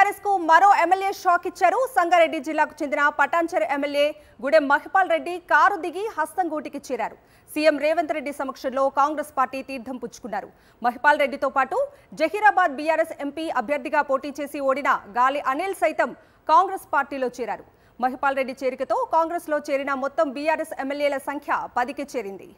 BRS కు మరో MLA shock ఇచ్చారు. సంగారెడ్డి జిల్లాకు చెందిన పటాన్చెరు ఎమ్మెల్యే గూడెం మహిపాల్ రెడ్డి కారు దిగి హస్తంగూటికి చేరారు. సీఎం రేవంత్ రెడ్డి సమక్షంలో కాంగ్రెస్ పార్టీ తీర్థం పుచ్చుకున్నారు. మహిపాల్ రెడ్డితో పాటు జహీరాబాద్ బీఆర్ఎస్ ఎంపీ అభ్యర్థిగా పోటీ చేసి ఓడిన గాలి అనిల్ సైతం కాంగ్రెస్ పార్టీలో చేరారు. మహిపాల్ రెడ్డి చేరికతో కాంగ్రెస్ లో చేరిన మొత్తం బీఆర్ఎస్ ఎమ్మెల్యేల సంఖ్య 10కి చేరింది.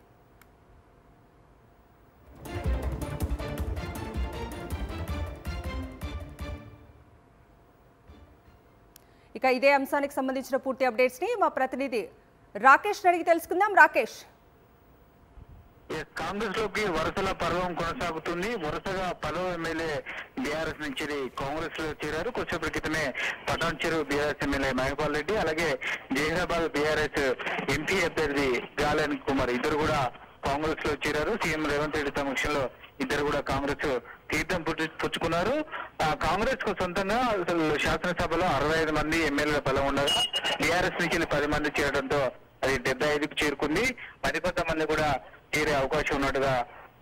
ఇక ఇదే అంశానికి సంబంధించిన పూర్తి అప్డేట్స్ ని మా ప్రతినిధి రాకేష్ అడిగి తెలుసుకుందాం. రాకేష్, కాంగ్రెస్ లోకి వరుసల పర్వం కొనసాగుతుంది. వరుసగా 10వ ఎమ్మెల్యే బీఆర్ఎస్ నుంచి కాంగ్రెస్ లో చేరారు. కొద్దిసేపటి క్రితమే పటాన్చెరు బీఆర్ఎస్ ఎమ్మెల్యే మహిపాల్ రెడ్డి, అలాగే జహీరాబాద్ బీఆర్ఎస్ ఎంపీ అభ్యర్థి గాలి అనిల్ కుమార్ ఇద్దరు కూడా కాంగ్రెస్ లో చేరారు. సీఎం రేవంత్ రెడ్డి సమక్షంలో ఇద్దరు కూడా కాంగ్రెస్ తీర్థం పుచ్చుకున్నారు. కాంగ్రెస్ కు సొంతంగా శాసనసభలో 65 మంది ఎమ్మెల్యేల బలం ఉండగా బీఆర్ఎస్ నుంచి 10 మంది చేరడంతో అది 75కి చేరుకుంది. మరికొంతమంది కూడా చేరే అవకాశం ఉన్నట్టుగా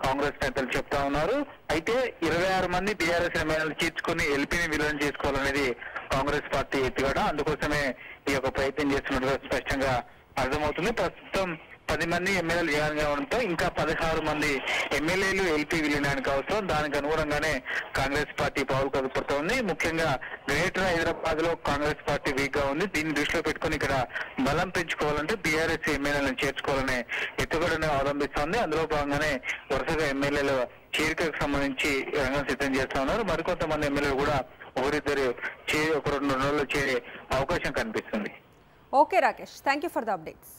కాంగ్రెస్ నేతలు చెప్తా ఉన్నారు. అయితే 26 మంది బీఆర్ఎస్ ఎమ్మెల్యేలు చేర్చుకుని ఎల్పీని విలీనం చేసుకోవాలనేది కాంగ్రెస్ పార్టీ ఎత్తుగడ. అందుకోసమే ఈ యొక్క ప్రయత్నం చేస్తున్నట్టుగా స్పష్టంగా అర్థమవుతుంది. ప్రస్తుతం 10 మంది ఎమ్మెల్యేలు జగన్ కావడంతో ఇంకా 16 మంది ఎమ్మెల్యేలు ఎల్పీ విలీనానికి అవసరం. దానికి అనుగుణంగానే కాంగ్రెస్ పార్టీ పావులు కదుపుతోంది. ముఖ్యంగా గ్రేటర్ హైదరాబాద్ లో కాంగ్రెస్ పార్టీ వీక్ గా ఉంది. దీన్ని దృష్టిలో పెట్టుకుని ఇక్కడ బలం పెంచుకోవాలంటే బీఆర్ఎస్ ఎమ్మెల్యేలను చేర్చుకోవాలనే ఎత్తుగడను అవలంబిస్తోంది. అందులో భాగంగానే వరుసగా ఎమ్మెల్యేల చేరికకు సంబంధించి రంగం సిద్ధం చేస్తా ఉన్నారు. మరికొంతమంది ఎమ్మెల్యేలు కూడా ఒకరిద్దరు ఒక 2 రోజుల్లో చేరే అవకాశం కనిపిస్తుంది. Okay Rakesh, thank you for the updates.